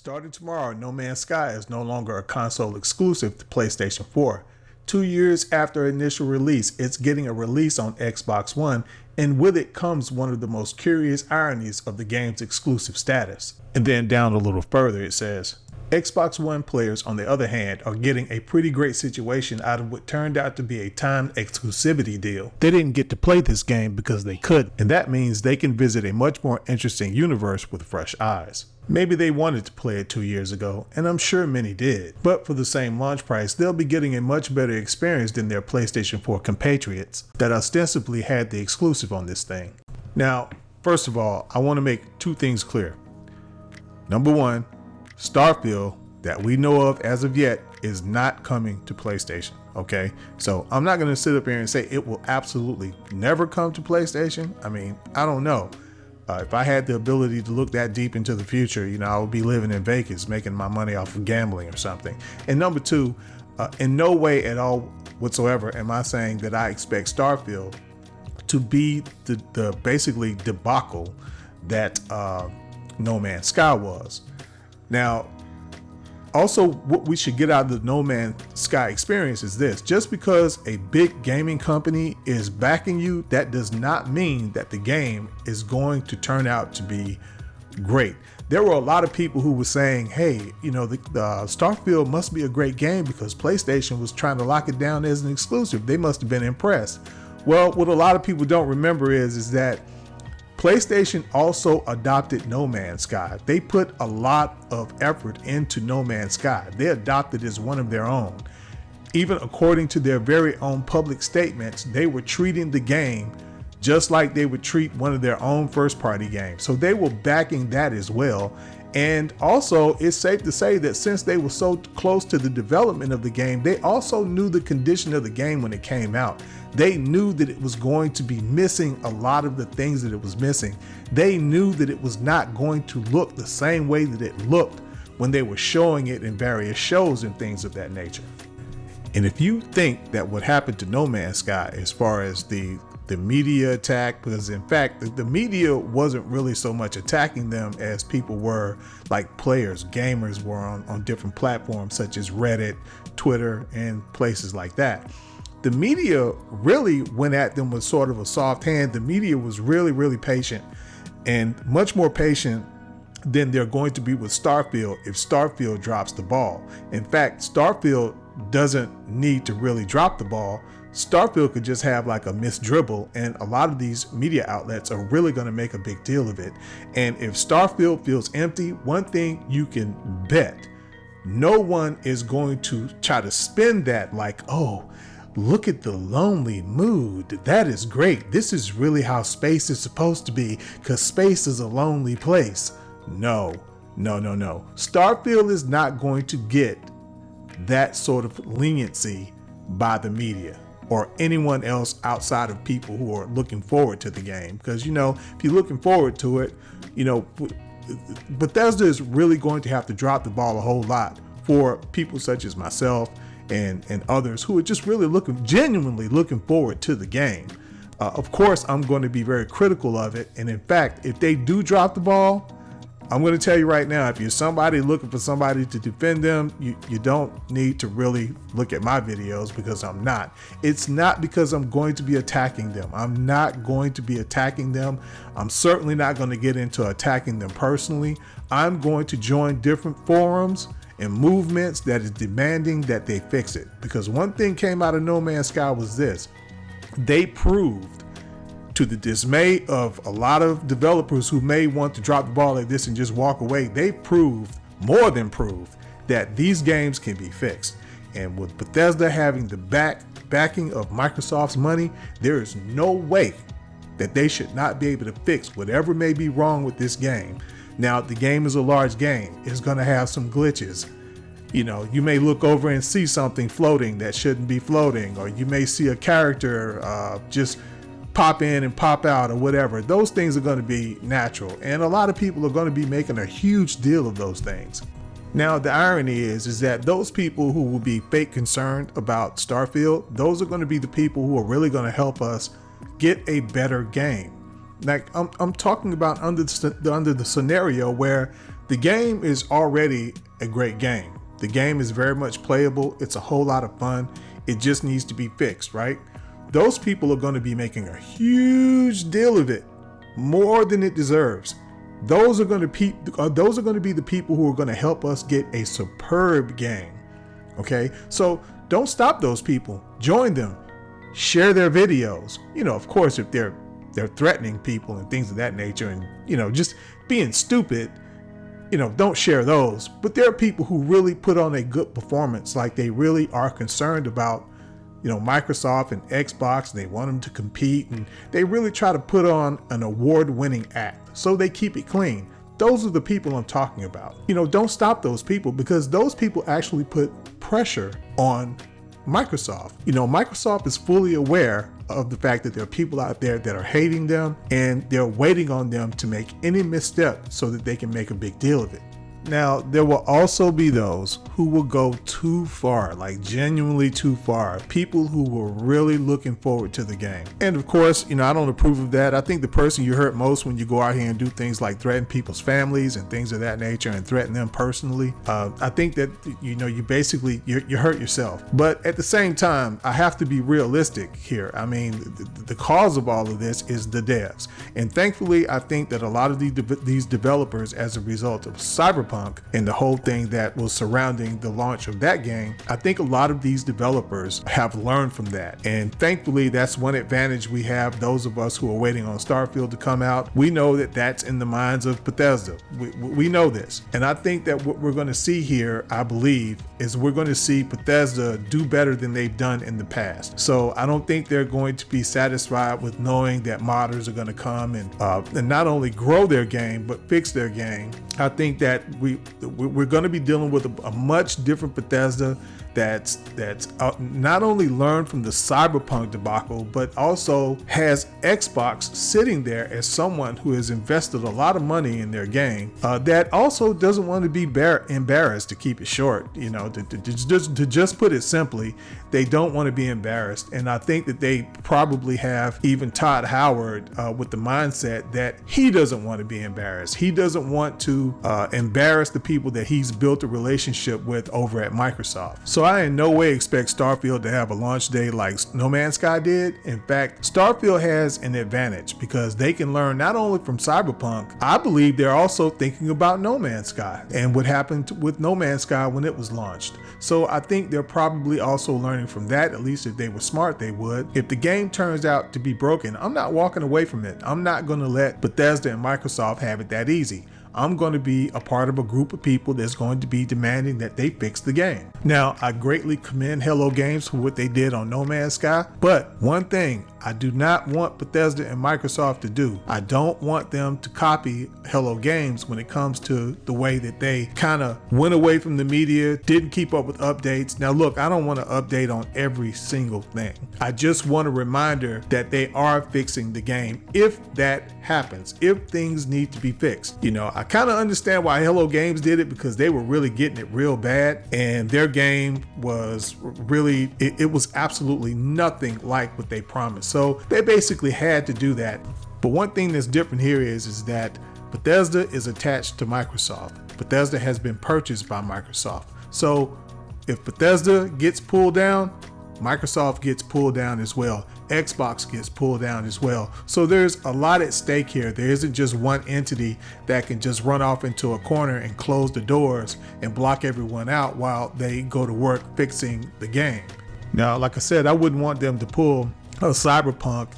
Starting tomorrow, No Man's Sky is no longer a console exclusive to PlayStation 4. 2 years after initial release, it's getting a release on Xbox One, and with it comes one of the most curious ironies of the game's exclusive status. And then down a little further it says, Xbox One players, on the other hand, are getting a pretty great situation out of what turned out to be a timed exclusivity deal. They didn't get to play this game because they couldn't, and that means they can visit a much more interesting universe with fresh eyes. Maybe they wanted to play it 2 years ago, and I'm sure many did, but for the same launch price, they'll be getting a much better experience than their PlayStation 4 compatriots that ostensibly had the exclusive on this thing. Now, first of all, I want to make two things clear. Number one, Starfield, that we know of as of yet, is not coming to PlayStation, okay? So I'm not going to sit up here and say it will absolutely never come to PlayStation. I mean, I don't know. If I had the ability to look that deep into the future, I would be living in Vegas, making my money off of gambling or something. And number two, in no way at all whatsoever am I saying that I expect Starfield to be the basically debacle that No Man's Sky was. Now, also what we should get out of the No Man's Sky experience is this: just because a big gaming company is backing you, that does not mean that the game is going to turn out to be great. There were a lot of people who were saying, hey, the Starfield must be a great game because PlayStation was trying to lock it down as an exclusive. They must have been impressed. Well, what a lot of people don't remember is that PlayStation also adopted No Man's Sky. They put a lot of effort into No Man's Sky. They adopted it as one of their own. Even according to their very own public statements, they were treating the game just like they would treat one of their own first-party games. So they were backing that as well. And also, it's safe to say that since they were so close to the development of the game, they also knew the condition of the game when it came out. They knew that it was going to be missing a lot of the things that it was missing. They knew that it was not going to look the same way that it looked when they were showing it in various shows and things of that nature. And if you think that what happened to No Man's Sky as far as the media attack, because in fact the media wasn't really so much attacking them as people were, like players, gamers were on different platforms such as Reddit, Twitter, and places like that. The media really went at them with sort of a soft hand. The media was really, really patient, and much more patient than they're going to be with Starfield if Starfield drops the ball. In fact, Starfield doesn't need to really drop the ball. Starfield could just have like a missed dribble, and a lot of these media outlets are really going to make a big deal of it. And if Starfield feels empty, one thing you can bet, no one is going to try to spin that like, oh, look at the lonely mood. That is great. This is really how space is supposed to be, because space is a lonely place. No. Starfield is not going to get that sort of leniency by the media or anyone else outside of people who are looking forward to the game. Because, if you're looking forward to it, Bethesda is really going to have to drop the ball a whole lot for people such as myself and others who are just really genuinely looking forward to the game. Of course, I'm going to be very critical of it. And in fact, if they do drop the ball, I'm going to tell you right now, if you're somebody looking for somebody to defend them, you don't need to really look at my videos, because I'm not. It's not because I'm going to be attacking them. I'm not going to be attacking them. I'm certainly not going to get into attacking them personally. I'm going to join different forums and movements that is demanding that they fix it. Because one thing came out of No Man's Sky was this: they proved, to the dismay of a lot of developers who may want to drop the ball like this and just walk away, they proved, more than proved, that these games can be fixed. And with Bethesda having the backing of Microsoft's money, there is no way that they should not be able to fix whatever may be wrong with this game. Now, the game is a large game. It's going to have some glitches. You may look over and see something floating that shouldn't be floating, or you may see a character just pop in and pop out or whatever. Those things are going to be natural, and a lot of people are going to be making a huge deal of those things. Now, the irony is that those people who will be fake concerned about Starfield, those are going to be the people who are really going to help us get a better game. Like I'm talking about under the scenario where The game is already a great game. The game is very much playable. It's a whole lot of fun. It just needs to be fixed, right? Those people are going to be making a huge deal of it, more than it deserves. Those are going to be the people who are going to help us get a superb game. Okay, so don't stop those people. Join them. Share their videos. Of course, if they're threatening people and things of that nature, and just being stupid, don't share those. But there are people who really put on a good performance, like they really are concerned about Microsoft and Xbox, and they want them to compete, and they really try to put on an award-winning act, so they keep it clean. Those are the people I'm talking about. Don't stop those people, because those people actually put pressure on Microsoft. Microsoft is fully aware of the fact that there are people out there that are hating them, and they're waiting on them to make any misstep so that they can make a big deal of it. Now, there will also be those who will go too far, like genuinely too far. People who were really looking forward to the game. And of course, I don't approve of that. I think the person you hurt most when you go out here and do things like threaten people's families and things of that nature and threaten them personally, I think that, you basically, you hurt yourself. But at the same time, I have to be realistic here. I mean, the cause of all of this is the devs. And thankfully, I think that a lot of these developers, as a result of Cyberpunk and the whole thing that was surrounding the launch of that game, I think a lot of these developers have learned from that. And thankfully, that's one advantage we have, those of us who are waiting on Starfield to come out. We know that that's in the minds of Bethesda. We know this. And I think that what we're going to see here, I believe, is we're going to see Bethesda do better than they've done in the past. So I don't think they're going to be satisfied with knowing that modders are going to come and not only grow their game, but fix their game. I think that we're going to be dealing with a much different Bethesda that's not only learned from the Cyberpunk debacle, but also has Xbox sitting there as someone who has invested a lot of money in their game, that also doesn't want to be embarrassed, to keep it short. To just put it simply, they don't want to be embarrassed. And I think that they probably have even Todd Howard with the mindset that he doesn't want to be embarrassed. He doesn't want to embarrass the people that he's built a relationship with over at Microsoft. So I in no way expect Starfield to have a launch day like No Man's Sky did. In fact, Starfield has an advantage because they can learn not only from Cyberpunk. I believe they're also thinking about No Man's Sky and what happened with No Man's Sky when it was launched. So I think they're probably also learning from that. At least if they were smart, they would. If the game turns out to be broken, I'm not walking away from it. I'm not going to let Bethesda and Microsoft have it that easy. I'm going to be a part of a group of people that's going to be demanding that they fix the game. Now, I greatly commend Hello Games for what they did on No Man's Sky, but one thing I do not want Bethesda and Microsoft to do, I don't want them to copy Hello Games when it comes to the way that they kind of went away from the media, didn't keep up with updates. Now look, I don't want to update on every single thing. I just want a reminder that they are fixing the game if that happens, if things need to be fixed. I kind of understand why Hello Games did it, because they were really getting it real bad, and their game was really, it was absolutely nothing like what they promised. So they basically had to do that. But one thing that's different here is that Bethesda is attached to Microsoft. Bethesda has been purchased by Microsoft. So if Bethesda gets pulled down, Microsoft gets pulled down as well. Xbox gets pulled down as well. So there's a lot at stake here. There isn't just one entity that can just run off into a corner and close the doors and block everyone out while they go to work fixing the game. Now, like I said, I wouldn't want them to pull Cyberpunk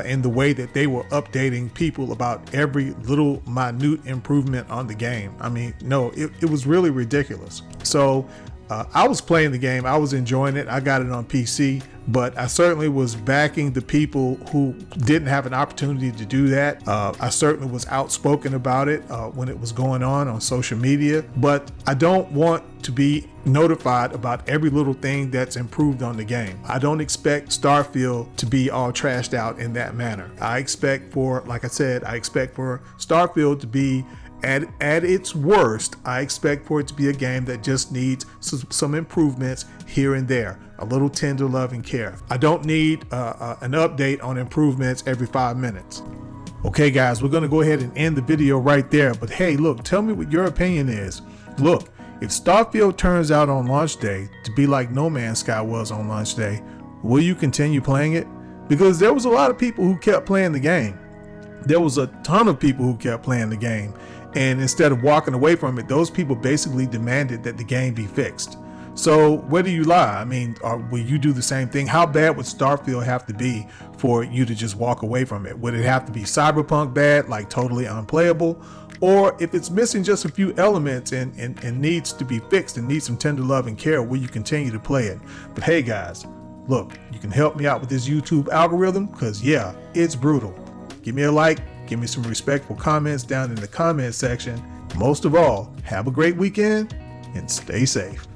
in the way that they were updating people about every little minute improvement on the game. I mean, no, it was really ridiculous. So I was playing the game, I was enjoying it, I got it on PC, but I certainly was backing the people who didn't have an opportunity to do that. I certainly was outspoken about it when it was going on social media, but I don't want to be notified about every little thing that's improved on the game. I don't expect Starfield to be all trashed out in that manner. I expect for, like I said, I expect for Starfield to be at its worst. I expect for it to be a game that just needs some improvements here and there, a little tender love and care. I don't need an update on improvements every 5 minutes. Okay guys, we're going to go ahead and end the video right there. But hey, look, tell me what your opinion is. Look, if Starfield turns out on launch day to be like No Man's Sky was on launch day, will you continue playing it? Because there was a lot of people who kept playing the game. There was a ton of people who kept playing the game. And instead of walking away from it, those people basically demanded that the game be fixed. So where do you lie? I mean, will you do the same thing? How bad would Starfield have to be for you to just walk away from it? Would it have to be cyberpunk bad, like totally unplayable? Or if it's missing just a few elements and needs to be fixed and needs some tender love and care, will you continue to play it? But hey guys, look, you can help me out with this YouTube algorithm because yeah, it's brutal. Give me a like, give me some respectful comments down in the comment section. Most of all, have a great weekend and stay safe.